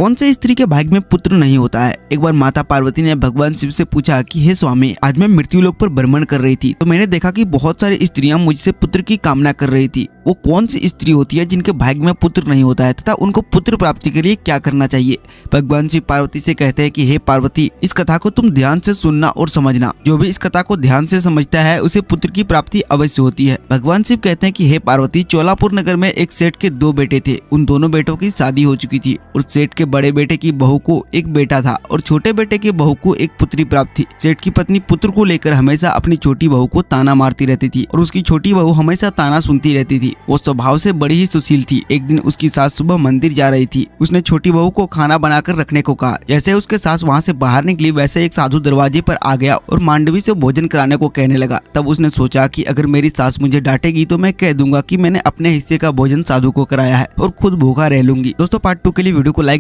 कौन से स्त्री के भाग्य में पुत्र नहीं होता है। एक बार माता पार्वती ने भगवान शिव से पूछा कि हे स्वामी, आज मैं मृत्यु लोक पर भ्रमण कर रही थी तो मैंने देखा कि बहुत सारी स्त्रियां मुझसे पुत्र की कामना कर रही थी। वो कौन सी स्त्री होती है जिनके भाग्य में पुत्र नहीं होता है तथा उनको पुत्र प्राप्ति के लिए क्या करना चाहिए। भगवान शिव पार्वती से कहते हैं कि हे पार्वती, इस कथा को तुम ध्यान से सुनना और समझना। जो भी इस कथा को ध्यान से समझता है उसे पुत्र की प्राप्ति अवश्य होती है। भगवान शिव कहते हैं कि हे पार्वती, चोलापुर नगर में एक सेठ के 2 बेटे थे। उन दोनों बेटों की शादी हो चुकी थी और सेठ के बड़े बेटे की बहू को एक बेटा था और छोटे बेटे की बहू को एक पुत्री प्राप्त थी। सेठ की पत्नी पुत्र को लेकर हमेशा अपनी छोटी बहू को ताना मारती रहती थी और उसकी छोटी बहू हमेशा ताना सुनती रहती थी। वो स्वभाव से बड़ी ही सुशील थी। एक दिन उसकी सास सुबह मंदिर जा रही थी। उसने छोटी बहू को खाना बनाकर रखने को कहा। जैसे उसके सास वहाँ से बाहर निकली वैसे एक साधु दरवाजे पर आ गया और मांडवी से भोजन कराने को कहने लगा। तब उसने सोचा कि अगर मेरी सास मुझे डांटेगी तो मैं कह दूंगा कि मैंने अपने हिस्से का भोजन साधु को कराया है और खुद भूखा रह लूंगी। दोस्तों, पार्ट 2 के लिए वीडियो को लाइक